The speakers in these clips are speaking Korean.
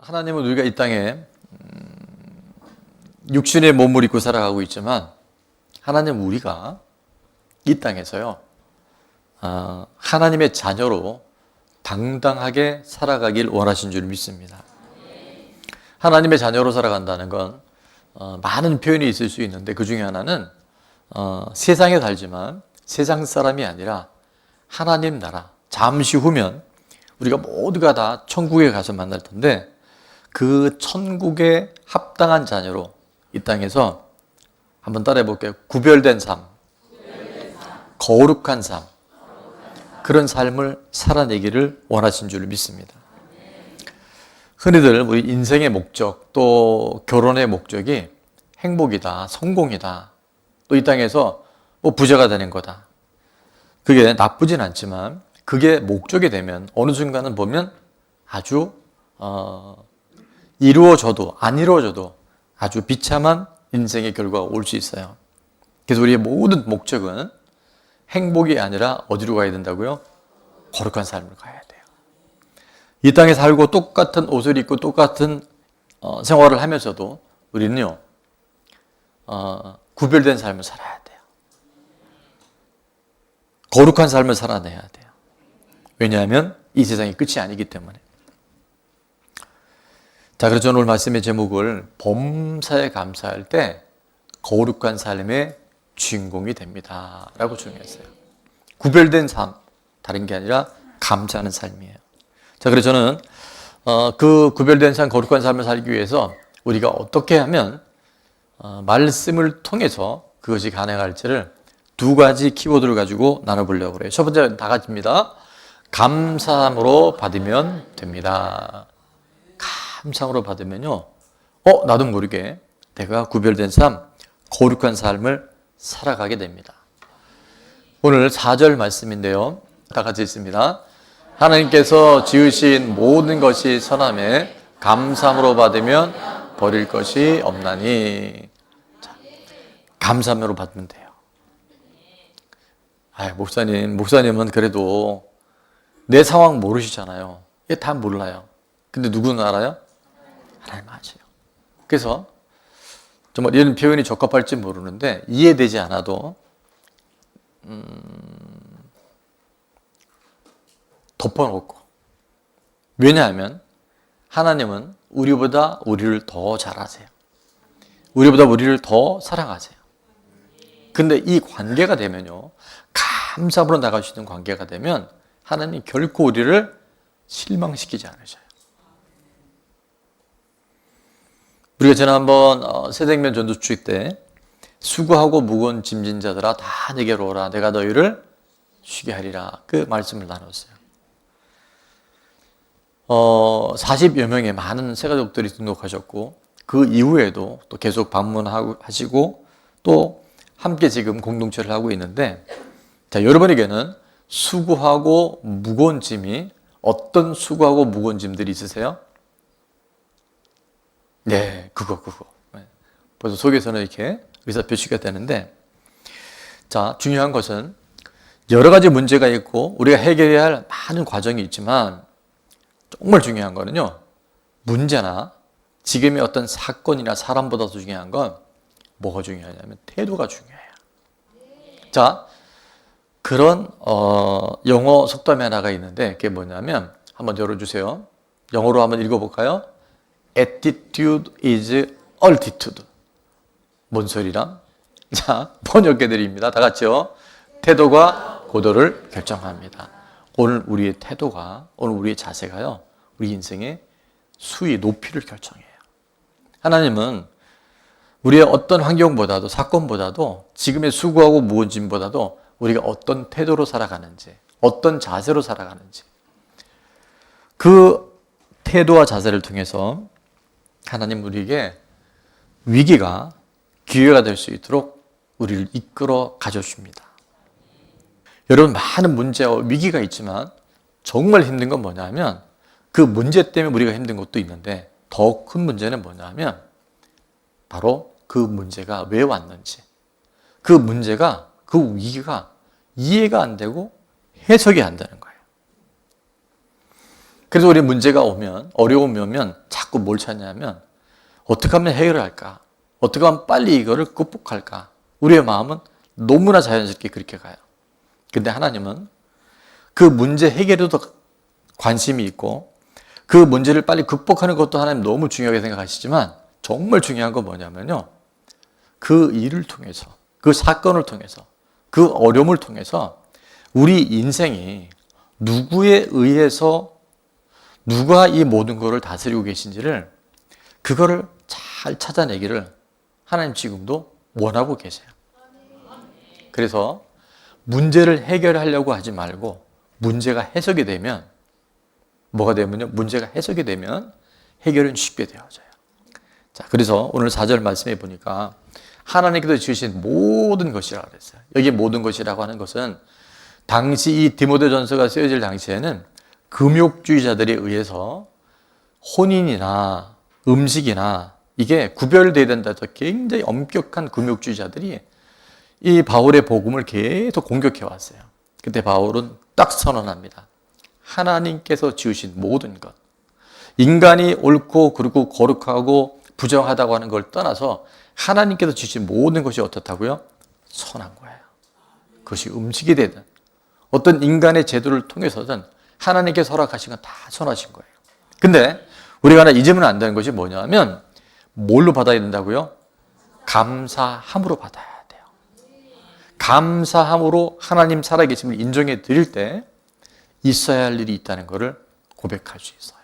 하나님은 우리가 이 땅에 육신의 몸을 입고 살아가고 있지만 하나님은 우리가 이 땅에서요 하나님의 자녀로 당당하게 살아가길 원하신 줄 믿습니다. 하나님의 자녀로 살아간다는 건 많은 표현이 있을 수 있는데 그 중에 하나는 세상에 살지만 세상 사람이 아니라 하나님 나라, 잠시 후면 우리가 모두가 다 천국에 가서 만날 텐데 그 천국에 합당한 자녀로 이 땅에서 한번 따라해 볼게요. 구별된 삶, 거룩한 삶, 그런 삶을 살아내기를 원하신 줄 믿습니다. 흔히들 우리 인생의 목적 또 결혼의 목적이 행복이다, 성공이다, 또 이 땅에서 뭐 부자가 되는 거다. 그게 나쁘진 않지만 그게 목적이 되면 어느 순간은 보면 아주 이루어져도 안 이루어져도 아주 비참한 인생의 결과가 올 수 있어요. 그래서 우리의 모든 목적은 행복이 아니라 어디로 가야 된다고요? 거룩한 삶을 가야 돼요. 이 땅에 살고 똑같은 옷을 입고 똑같은 생활을 하면서도 우리는요 구별된 삶을 살아야 돼요. 거룩한 삶을 살아내야 돼요. 왜냐하면 이 세상이 끝이 아니기 때문에. 자, 그래서 오늘 말씀의 제목을 범사에 감사할 때 거룩한 삶의 주인공이 됩니다 라고 정했어요. 구별된 삶, 다른 게 아니라 감사하는 삶이에요. 자, 그래서 저는 그 구별된 삶, 거룩한 삶을 살기 위해서 우리가 어떻게 하면 말씀을 통해서 그것이 가능할지를 두 가지 키워드를 가지고 나눠보려고 그래요. 첫 번째 다 같이입니다. 감사함으로 받으면 됩니다. 감사함으로 받으면요, 나도 모르게 내가 구별된 삶, 거룩한 삶을 살아가게 됩니다. 오늘 4절 말씀인데요. 다 같이 읽습니다. 하나님께서 지으신 모든 것이 선함에 감사함으로 받으면 버릴 것이 없나니. 자, 감사함으로 받으면 돼요. 목사님은 그래도 내 상황 모르시잖아요. 이게 다 몰라요. 근데 누구는 알아요? 하나님 아세요. 그래서 정말 이런 표현이 적합할지 모르는데 이해되지 않아도 덮어놓고. 왜냐하면 하나님은 우리보다 우리를 더 잘 아세요. 우리보다 우리를 더 사랑하세요. 근데 이 관계가 되면요, 감사함으로 나갈 수 있는 관계가 되면 하나님 결코 우리를 실망시키지 않으셔요. 우리가 지난번 새생명 전도축 때 수고하고 무거운 짐진 자들아 다 내게로 오라 내가 너희를 쉬게 하리라 그 말씀을 나눴어요. 40여 명의 많은 새가족들이 등록하셨고 그 이후에도 또 계속 방문하시고 또 함께 지금 공동체를 하고 있는데, 자, 여러분에게는 수고하고 무거운 짐이 어떤 수고하고 무거운 짐들이 있으세요? 네, 그거. 벌써 속에서는 이렇게 의사표시가 되는데, 자, 중요한 것은 여러 가지 문제가 있고 우리가 해결해야 할 많은 과정이 있지만 정말 중요한 거는요, 문제나 지금의 어떤 사건이나 사람보다 더 중요한 건 뭐가 중요하냐면 태도가 중요해요. 자, 그런 영어 속담이 하나가 있는데 그게 뭐냐면 한번 열어주세요. 영어로 한번 읽어볼까요? Attitude is altitude. 뭔 소리람? 자, 번역해드립니다. 다 같이요. 태도가 고도를 결정합니다. 오늘 우리의 태도가, 오늘 우리의 자세가요, 우리 인생의 수위, 높이를 결정해요. 하나님은 우리의 어떤 환경보다도, 사건보다도, 지금의 수고하고 무거운 짐보다도 우리가 어떤 태도로 살아가는지, 어떤 자세로 살아가는지, 그 태도와 자세를 통해서 하나님 우리에게 위기가 기회가 될 수 있도록 우리를 이끌어 가져줍니다. 여러분, 많은 문제와 위기가 있지만 정말 힘든 건 뭐냐면 그 문제 때문에 우리가 힘든 것도 있는데 더 큰 문제는 뭐냐면 바로 그 문제가 왜 왔는지, 그 문제가, 그 위기가 이해가 안 되고 해석이 안 되는 거예요. 그래서 우리 문제가 오면, 어려움이 오면 자꾸 뭘 찾냐면 어떻게 하면 해결할까? 어떻게 하면 빨리 이거를 극복할까? 우리의 마음은 너무나 자연스럽게 그렇게 가요. 근데 하나님은 그 문제 해결에도 관심이 있고 그 문제를 빨리 극복하는 것도 하나님 너무 중요하게 생각하시지만 정말 중요한 건 뭐냐면요. 그 일을 통해서, 그 사건을 통해서, 그 어려움을 통해서 우리 인생이 누구에 의해서 누가 이 모든 것을 다스리고 계신지를 그거를 잘 찾아내기를 하나님 지금도 원하고 계세요. 그래서 문제를 해결하려고 하지 말고 문제가 해석이 되면 뭐가 되면요? 문제가 해석이 되면 해결은 쉽게 되어져요. 자, 그래서 오늘 4절 말씀해 보니까 하나님께서 지으신 모든 것이라고 그랬어요. 여기 모든 것이라고 하는 것은 당시 이 디모데전서가 쓰여질 당시에는 금욕주의자들에 의해서 혼인이나 음식이나 이게 구별되어야 된다 해서 굉장히 엄격한 금욕주의자들이 이 바울의 복음을 계속 공격해 왔어요. 그때 바울은 딱 선언합니다. 하나님께서 지으신 모든 것, 인간이 옳고 그르고 거룩하고 부정하다고 하는 걸 떠나서 하나님께서 지으신 모든 것이 어떻다고요? 선한 거예요. 그것이 음식이 되든 어떤 인간의 제도를 통해서든 하나님께서 허락하신 건 다 선하신 거예요. 근데 우리가 하나 잊으면 안 되는 것이 뭐냐면 뭘로 받아야 된다고요? 감사함으로 받아야 돼요. 감사함으로 하나님 살아계심을 인정해 드릴 때 있어야 할 일이 있다는 것을 고백할 수 있어요.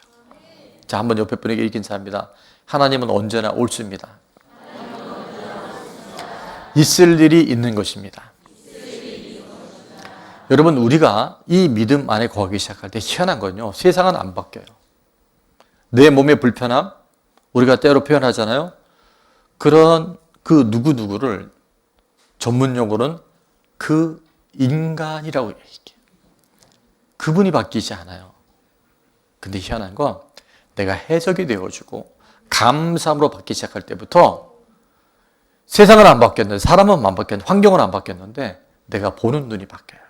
자, 한번 옆에 분에게 읽긴 사합니다. 하나님은 언제나 옳습니다. 있을 일이 있는 것입니다. 여러분, 우리가 이 믿음 안에 거하기 시작할 때 희한한 건요, 세상은 안 바뀌어요. 내 몸의 불편함, 우리가 때로 표현하잖아요. 그런 그 누구누구를 전문용어로는 그 인간이라고 얘기해요. 그분이 바뀌지 않아요. 근데 희한한 건 내가 해석이 되어주고 감사함으로 바뀌기 시작할 때부터 세상은 안 바뀌었는데, 사람은 안 바뀌었는데, 환경은 안 바뀌었는데 내가 보는 눈이 바뀌어요.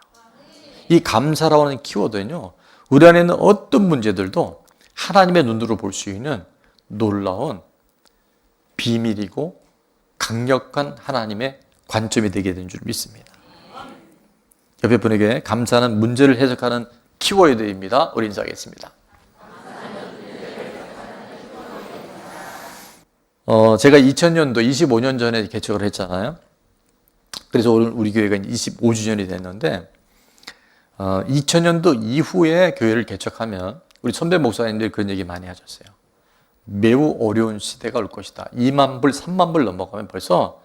이 감사라고 하는 키워드는요, 우리 안에 있는 어떤 문제들도 하나님의 눈으로 볼 수 있는 놀라운 비밀이고 강력한 하나님의 관점이 되게 된 줄 믿습니다. 옆에 분에게 감사는 문제를 해석하는 키워드입니다. 우리 인사하겠습니다. 제가 2000년도 25년 전에 개척을 했잖아요. 그래서 오늘 우리 교회가 25주년이 됐는데 2000년도 이후에 교회를 개척하면 우리 선배 목사님들이 그런 얘기 많이 하셨어요. 매우 어려운 시대가 올 것이다. 2만 불, 3만 불 넘어가면 벌써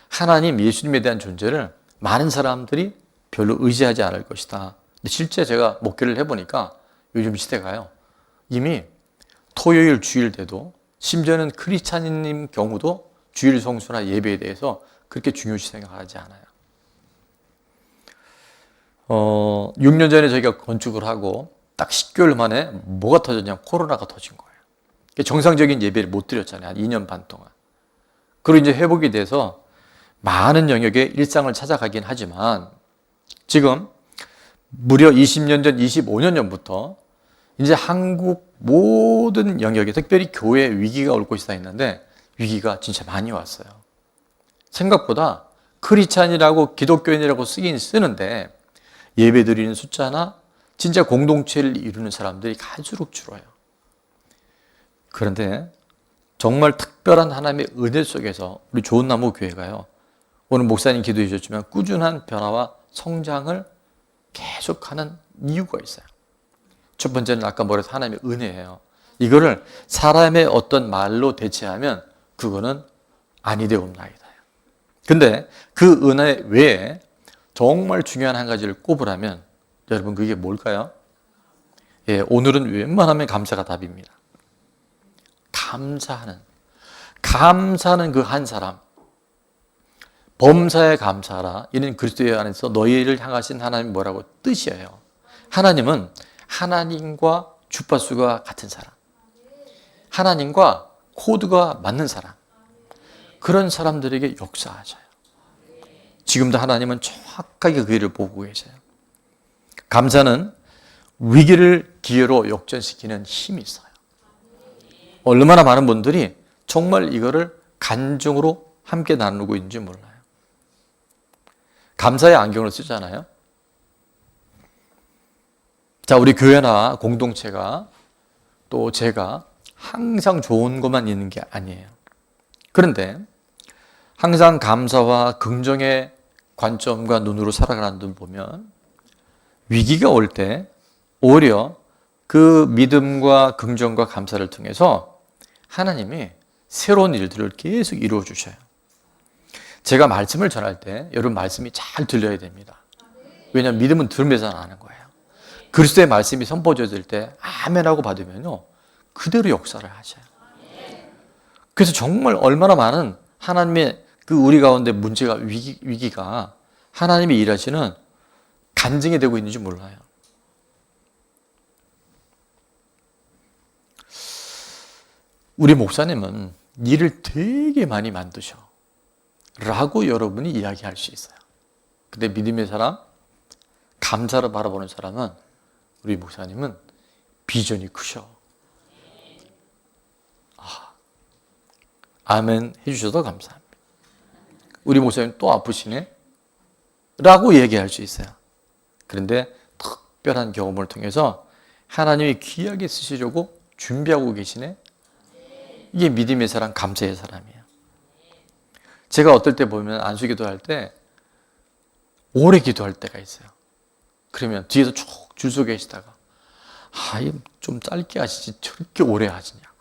하나님, 예수님에 대한 존재를 많은 사람들이 별로 의지하지 않을 것이다. 근데 실제 제가 목회를 해보니까 요즘 시대가요, 이미 토요일, 주일 때도 심지어는 크리스찬님 경우도 주일 성수나 예배에 대해서 그렇게 중요시 생각하지 않아요. 6년 전에 저희가 건축을 하고 딱 10개월 만에 뭐가 터졌냐면 코로나가 터진 거예요. 정상적인 예배를 못 드렸잖아요. 한 2년 반 동안. 그리고 이제 회복이 돼서 많은 영역의 일상을 찾아가긴 하지만 지금 무려 20년 전, 25년 전부터 이제 한국 모든 영역에 특별히 교회 위기가 올 것이다 했는데 위기가 진짜 많이 왔어요. 생각보다 크리스찬이라고 기독교인이라고 쓰긴 쓰는데 예배 드리는 숫자나 진짜 공동체를 이루는 사람들이 갈수록 줄어요. 그런데 정말 특별한 하나님의 은혜 속에서 우리 좋은 나무 교회가요, 오늘 목사님 기도해 주셨지만 꾸준한 변화와 성장을 계속하는 이유가 있어요. 첫 번째는 아까 말했던 하나님의 은혜예요. 이거를 사람의 어떤 말로 대체하면 그거는 아니 되옵나이다. 근데 그 은혜 외에 정말 중요한 한 가지를 꼽으라면 여러분 그게 뭘까요? 예, 오늘은 웬만하면 감사가 답입니다. 감사하는 그 한 사람, 범사에 감사하라. 이는 그리스도의 안에서 너희를 향하신 하나님 뭐라고 뜻이에요. 하나님은 하나님과 주파수가 같은 사람, 하나님과 코드가 맞는 사람, 그런 사람들에게 역사하셔요. 지금도 하나님은 정확하게 그 일을 보고 계세요. 감사는 위기를 기회로 역전시키는 힘이 있어요. 얼마나 많은 분들이 정말 이거를 간증으로 함께 나누고 있는지 몰라요. 감사의 안경을 쓰잖아요. 자, 우리 교회나 공동체가 또 제가 항상 좋은 것만 있는 게 아니에요. 그런데 항상 감사와 긍정의 관점과 눈으로 살아가는 분 보면 위기가 올 때 오히려 그 믿음과 긍정과 감사를 통해서 하나님이 새로운 일들을 계속 이루어 주셔요. 제가 말씀을 전할 때 여러분 말씀이 잘 들려야 됩니다. 왜냐하면 믿음은 들으면서 나는 거예요. 그리스도의 말씀이 선포되어질 때 아멘하고 받으면요 그대로 역사를 하셔요. 그래서 정말 얼마나 많은 하나님의 그 우리 가운데 문제가 위기가 하나님이 일하시는 간증이 되고 있는지 몰라요. 우리 목사님은 일을 되게 많이 만드셔 라고 여러분이 이야기할 수 있어요. 근데 믿음의 사람, 감사를 바라보는 사람은 우리 목사님은 비전이 크셔. 아멘 해주셔서 감사합니다. 우리 목사님 또 아프시네? 라고 얘기할 수 있어요. 그런데 특별한 경험을 통해서 하나님이 귀하게 쓰시려고 준비하고 계시네? 이게 믿음의 사람, 감사의 사람이에요. 제가 어떨 때 보면 안수 기도할 때 오래 기도할 때가 있어요. 그러면 뒤에서 쭉 줄 서 계시다가 좀 짧게 하시지 저렇게 오래 하시냐고.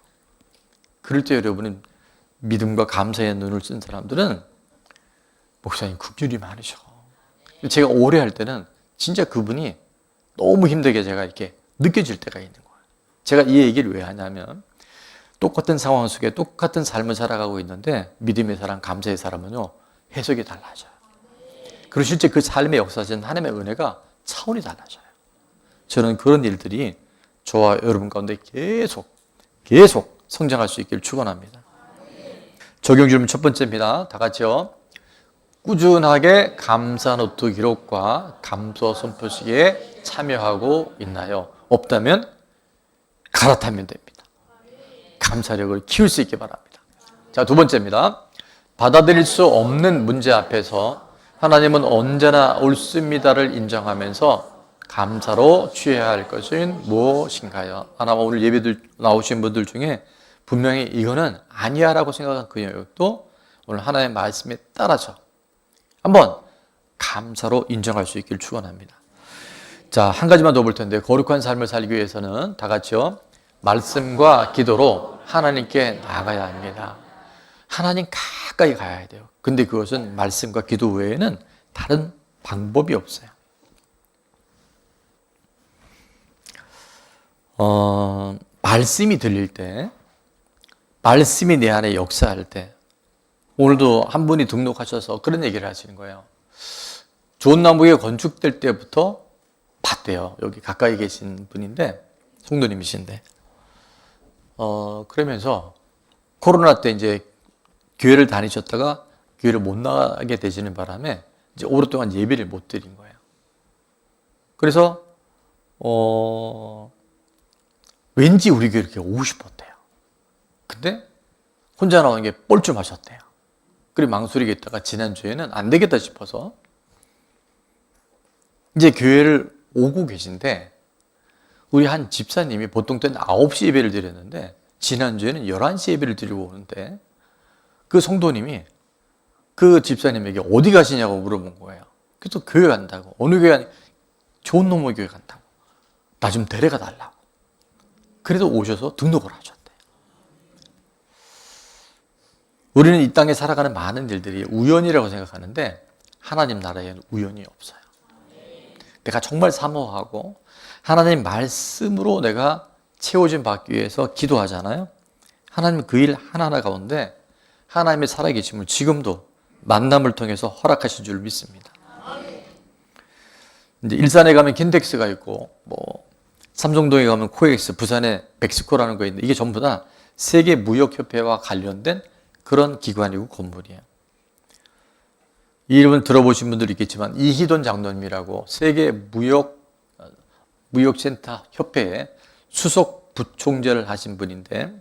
그럴 때 여러분은 믿음과 감사의 눈을 쓴 사람들은 목사님 긍휼이 많으셔. 제가 오래 할 때는 진짜 그분이 너무 힘들게 제가 이렇게 느껴질 때가 있는 거예요. 제가 이 얘기를 왜 하냐면 똑같은 상황 속에 똑같은 삶을 살아가고 있는데 믿음의 사람, 감사의 사람은요 해석이 달라져요. 그리고 실제 그 삶의 역사적인 하나님의 은혜가 차원이 달라져요. 저는 그런 일들이 저와 여러분 가운데 계속 성장할 수 있기를 축원합니다. 적용 질문 첫 번째입니다. 다 같이요. 꾸준하게 감사 노트 기록과 감사 선포식에 참여하고 있나요? 없다면 갈아타면 됩니다. 감사력을 키울 수 있기 바랍니다. 자, 두 번째입니다. 받아들일 수 없는 문제 앞에서 하나님은 언제나 옳습니다를 인정하면서 감사로 취해야 할 것은 무엇인가요? 아마 오늘 예배들 나오신 분들 중에 분명히 이거는 아니야 라고 생각한 그 영역도 오늘 하나님의 말씀에 따라서 한번 감사로 인정할 수 있기를 축원합니다. 자, 한 가지만 더 볼 텐데 거룩한 삶을 살기 위해서는 다 같이요. 말씀과 기도로 하나님께 나아가야 합니다. 하나님 가까이 가야 돼요. 근데 그것은 말씀과 기도 외에는 다른 방법이 없어요. 말씀이 들릴 때, 말씀이 내 안에 역사할 때, 오늘도 한 분이 등록하셔서 그런 얘기를 하시는 거예요. 좋은 나무가 건축될 때부터 봤대요. 여기 가까이 계신 분인데, 성도님이신데. 그러면서 코로나 때 이제 교회를 다니셨다가 교회를 못 나가게 되시는 바람에 이제 오랫동안 예배를 못 드린 거예요. 그래서, 왠지 우리 교회 이렇게 오고 싶었대요. 근데 혼자 나오는 게 뻘쭘하셨대요. 그리고 망설이게 있다가 지난주에는 안 되겠다 싶어서 이제 교회를 오고 계신데 우리 한 집사님이 보통 때는 9시 예배를 드렸는데 지난주에는 11시 예배를 드리고 오는데 그 성도님이 그 집사님에게 어디 가시냐고 물어본 거예요. 그래서 교회 간다고. 어느 교회? 좋은 놈의 교회 간다고. 나 좀 데려가 달라고. 그래도 오셔서 등록을 하셨대요. 우리는 이 땅에 살아가는 많은 일들이 우연이라고 생각하는데 하나님 나라에는 우연이 없어요. 내가 정말 사모하고 하나님 말씀으로 내가 채워진 받기 위해서 기도하잖아요. 하나님 그 일 하나하나 가운데 하나님의 살아계심을 지금도 만남을 통해서 허락하신 줄 믿습니다. 이제 일산에 가면 킨텍스가 있고 삼성동에 가면 코엑스, 부산에 멕시코라는 거 있는데 이게 전부 다 세계 무역협회와 관련된 그런 기관이고 건물이에요. 이 이름은 들어보신 분들이 있겠지만 이희돈 장로님이라고 세계 세계무역센터 협회의 수석 부총재를 하신 분인데,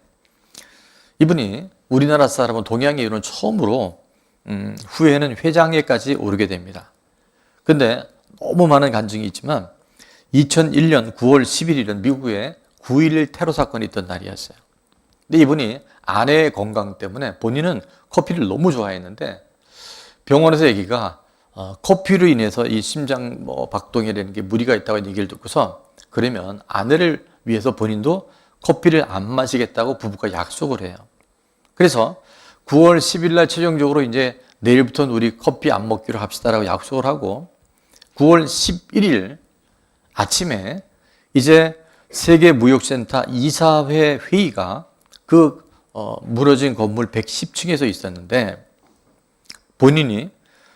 이분이 우리나라 사람은 동양에 이르는 처음으로 후에는 회장에까지 오르게 됩니다. 근데 너무 많은 간증이 있지만 2001년 9월 11일은 미국에 9.11 테러 사건이 있던 날이었어요. 근데 이분이 아내의 건강 때문에 본인은 커피를 너무 좋아했는데 병원에서 얘기가 커피로 인해서 이 심장 박동이라는 게 무리가 있다고 얘기를 듣고서 그러면 아내를 위해서 본인도 커피를 안 마시겠다고 부부가 약속을 해요. 그래서 9월 10일 날 최종적으로 이제 내일부터는 우리 커피 안 먹기로 합시다라고 약속을 하고 9월 11일 아침에 이제 세계무역센터 이사회 회의가 그 무너진 건물 110층에서 있었는데 본인이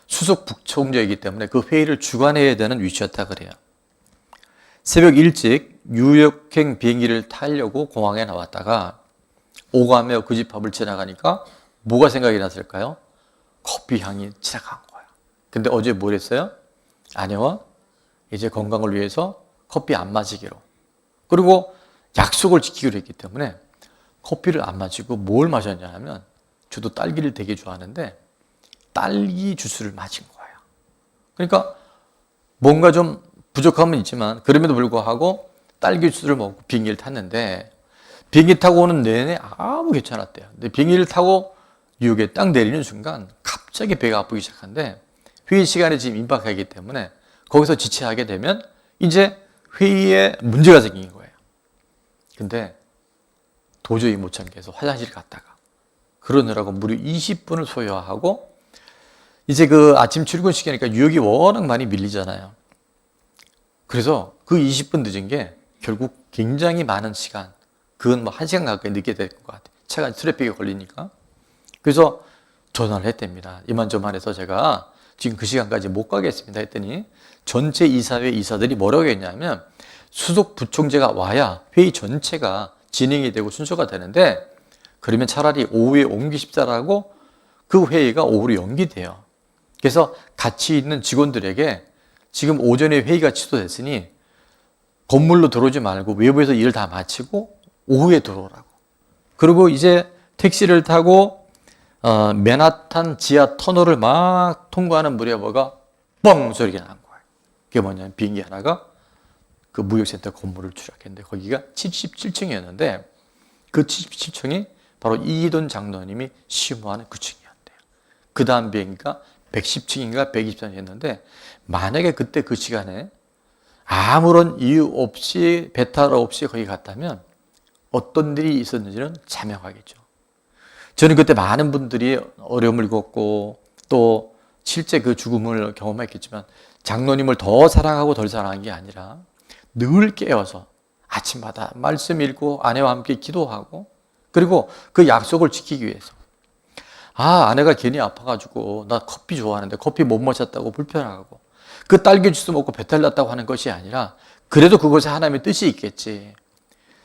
수석 부총재이기 때문에 그 회의를 주관해야 되는 위치였다 그래요. 새벽 일찍 뉴욕행 비행기를 타려고 공항에 나왔다가 오가며 그 집 앞을 지나가니까 뭐가 생각이 났을까요? 커피 향이 지나간 거예요. 근데 어제 뭘 했어요? 아내와 이제 건강을 위해서 커피 안 마시기로. 그리고 약속을 지키기로 했기 때문에 커피를 안 마시고 뭘 마셨냐 하면 저도 딸기를 되게 좋아하는데 딸기 주스를 마신 거예요. 그러니까 뭔가 좀 부족함은 있지만 그럼에도 불구하고 딸기 주스를 먹고 비행기를 탔는데 비행기 타고 오는 내내 아무 괜찮았대요. 근데 비행기를 타고 뉴욕에 딱 내리는 순간 갑자기 배가 아프기 시작한데 회의 시간에 지금 임박하기 때문에 거기서 지체하게 되면 이제 회의에 문제가 생긴 거예요. 근데 도저히 못 참겠어 화장실 갔다가 그러느라고 무려 20분을 소요하고 이제 그 아침 출근 시간이니까 뉴욕이 워낙 많이 밀리잖아요. 그래서 그 20분 늦은 게 결국 굉장히 많은 시간, 그건 뭐 1시간 가까이 늦게 될 것 같아요. 차가 트래픽에 걸리니까. 그래서 전화를 했답니다. 이만저만해서 제가 지금 그 시간까지 못 가겠습니다 했더니 전체 이사회 이사들이 뭐라고 했냐면 수석 부총재가 와야 회의 전체가 진행이 되고 순서가 되는데 그러면 차라리 오후에 옮기십사라고 그 회의가 오후로 연기돼요. 그래서 같이 있는 직원들에게 지금 오전에 회의가 취소됐으니 건물로 들어오지 말고 외부에서 일을 다 마치고 오후에 들어오라고. 그리고 이제 택시를 타고 맨하탄 지하 터널을 막 통과하는 무렵에가 뻥 소리가 난 거예요. 그게 뭐냐면 비행기 하나가 그 무역센터 건물을 추락했는데 거기가 77층이었는데 그 77층이 바로 이기돈 장로님이 시무하는 그 층이었대요. 그 다음 비행기가 110층인가 120층이었는데 만약에 그때 그 시간에 아무런 이유 없이 배탈 없이 거기 갔다면 어떤 일이 있었는지는 자명하겠죠. 저는 그때 많은 분들이 어려움을 겪고 또 실제 그 죽음을 경험했겠지만 장로님을 더 사랑하고 덜 사랑한 게 아니라 늘 깨어서 아침마다 말씀 읽고 아내와 함께 기도하고 그리고 그 약속을 지키기 위해서 아내가 괜히 아파가지고 나 커피 좋아하는데 커피 못 마셨다고 불편하고 그 딸기 주스 먹고 배탈 났다고 하는 것이 아니라 그래도 그것에 하나님의 뜻이 있겠지.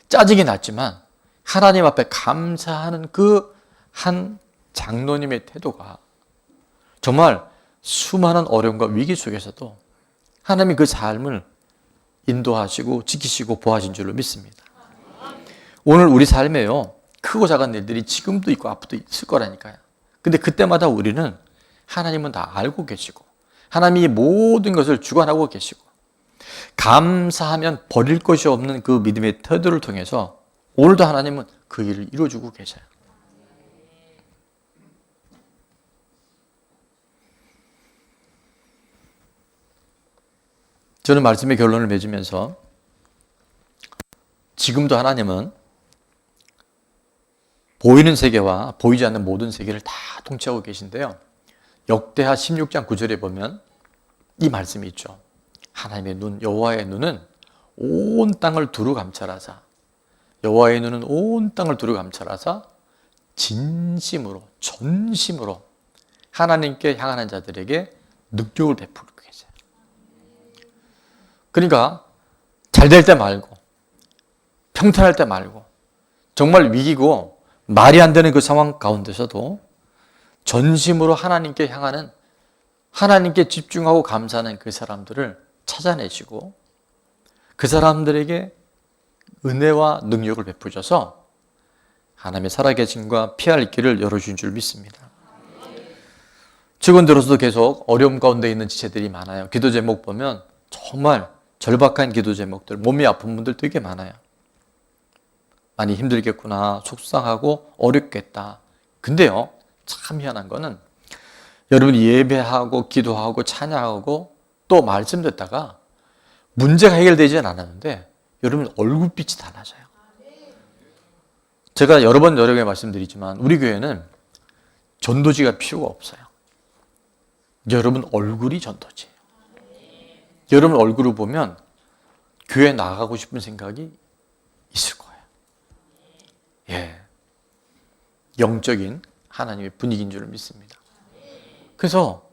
짜증이 났지만 하나님 앞에 감사하는 그 한 장로님의 태도가 정말 수많은 어려움과 위기 속에서도 하나님이 그 삶을 인도하시고 지키시고 보호하신 줄로 믿습니다. 오늘 우리 삶에요 크고 작은 일들이 지금도 있고 앞으로도 있을 거라니까요. 근데 그때마다 우리는 하나님은 다 알고 계시고 하나님이 모든 것을 주관하고 계시고 감사하면 버릴 것이 없는 그 믿음의 태도를 통해서 오늘도 하나님은 그 일을 이루어주고 계셔요. 저는 말씀의 결론을 맺으면서 지금도 하나님은 보이는 세계와 보이지 않는 모든 세계를 다 통치하고 계신데요. 역대하 16장 9절에 보면 이 말씀이 있죠. 하나님의 눈, 여호와의 눈은 온 땅을 두루 감찰하사 여호와의 눈은 온 땅을 두루 감찰하사 진심으로 전심으로 하나님께 향하는 자들에게 능력을 베풀고 계세요. 그러니까 잘 될 때 말고 평탄할 때 말고 정말 위기고 말이 안 되는 그 상황 가운데서도 전심으로 하나님께 향하는 하나님께 집중하고 감사하는 그 사람들을 찾아내시고 그 사람들에게 은혜와 능력을 베푸셔서 하나님의 살아계심과 피할 길을 열어주신 줄 믿습니다. 최근 들어서도 계속 어려움 가운데 있는 지체들이 많아요. 기도 제목 보면 정말 절박한 기도 제목들, 몸이 아픈 분들 되게 많아요. 많이 힘들겠구나, 속상하고 어렵겠다. 근데요, 참 희한한 거는 여러분이 예배하고 기도하고 찬양하고 또 말씀 듣다가 문제가 해결되지는 않았는데 여러분 얼굴빛이 달라져요. 제가 여러 개 말씀드리지만 우리 교회는 전도지가 필요가 없어요. 여러분 얼굴이 전도지예요. 여러분 얼굴을 보면 교회 나가고 싶은 생각이 있을 거예요. 예, 영적인 하나님의 분위기인 줄 믿습니다. 그래서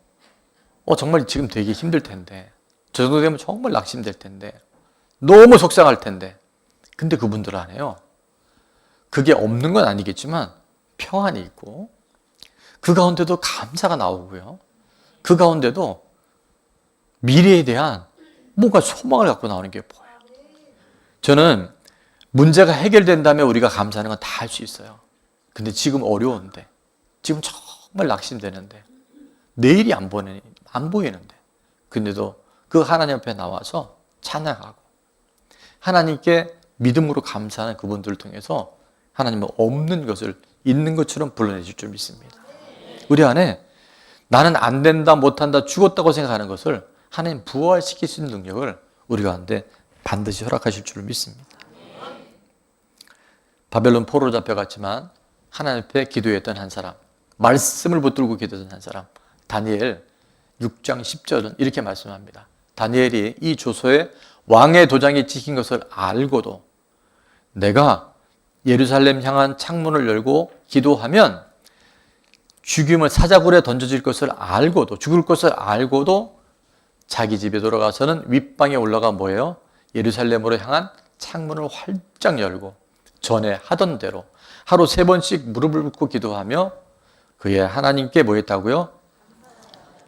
정말 지금 되게 힘들 텐데, 저 정도 되면 정말 낙심될 텐데, 너무 속상할 텐데, 근데 그분들 안에요, 그게 없는 건 아니겠지만 평안이 있고 그 가운데도 감사가 나오고요, 그 가운데도 미래에 대한 뭔가 소망을 갖고 나오는 게 보여요. 저는 문제가 해결된다면 우리가 감사하는 건 다 할 수 있어요. 근데 지금 어려운데, 지금 정말 낙심되는데, 내일이 안 보이는데, 근데도 그 하나님 앞에 나와서 찬양하고 하나님께 믿음으로 감사하는 그분들을 통해서 하나님은 없는 것을 있는 것처럼 불러내실 줄 믿습니다. 우리 안에 나는 안 된다, 못한다, 죽었다고 생각하는 것을 하나님 부활시킬 수 있는 능력을 우리 가운데 반드시 허락하실 줄 믿습니다. 바벨론 포로로 잡혀갔지만 하나님 앞에 기도했던 한 사람, 말씀을 붙들고 기도했던 한 사람, 다니엘 6장 10절은 이렇게 말씀합니다. 다니엘이 이 조서에 왕의 도장이 찍힌 것을 알고도 내가 예루살렘 향한 창문을 열고 기도하면 죽임을 사자굴에 던져질 것을 알고도, 죽을 것을 알고도 자기 집에 돌아가서는 윗방에 올라가 뭐예요? 예루살렘으로 향한 창문을 활짝 열고 전에 하던 대로 하루 3번씩 무릎을 꿇고 기도하며 그의 하나님께 뭐 했다고요?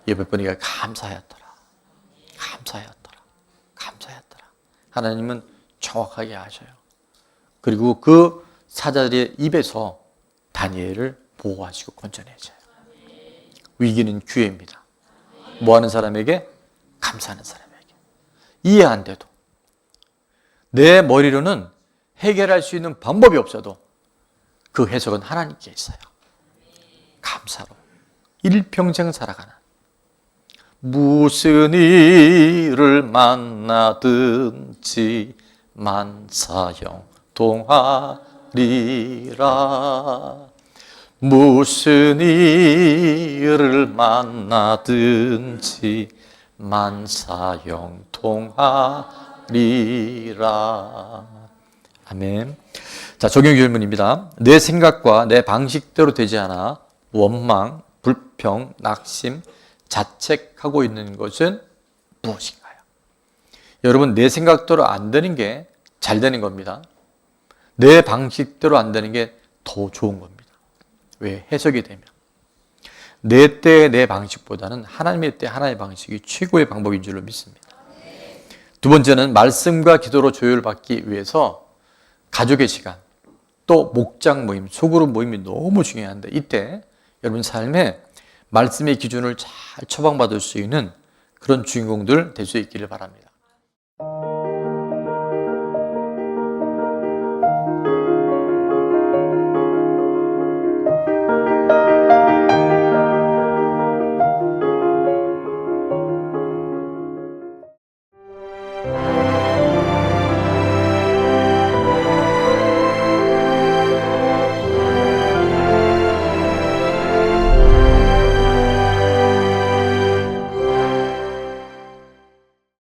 예배 보니까 감사하였더라. 감사하였더라. 감사하였더라. 하나님은 정확하게 아셔요. 그리고 그 사자들의 입에서 다니엘을 보호하시고 건져내셔요. 위기는 기회입니다. 뭐하는 사람에게? 감사하는 사람에게. 이해 안 돼도, 내 머리로는 해결할 수 있는 방법이 없어도 그 해석은 하나님께 있어요. 감사로 일평생 살아가는, 무슨 일을 만나든지 만사형통하리라. 무슨 일을 만나든지 만사형통하리라. 아멘. 자, 적용 질문입니다. 내 생각과 내 방식대로 되지 않아 원망, 불평, 낙심, 자책하고 있는 것은 무엇인가요? 여러분, 내 생각대로 안 되는 게 잘 되는 겁니다. 내 방식대로 안 되는 게 더 좋은 겁니다. 왜? 해석이 되면. 내 때의 내 방식보다는 하나님의 때 하나님의 방식이 최고의 방법인 줄로 믿습니다. 두 번째는 말씀과 기도로 조율을 받기 위해서 가족의 시간, 또 목장 모임, 소그룹 모임이 너무 중요한데, 이때 여러분 삶에 말씀의 기준을 잘 처방받을 수 있는 그런 주인공들 될 수 있기를 바랍니다.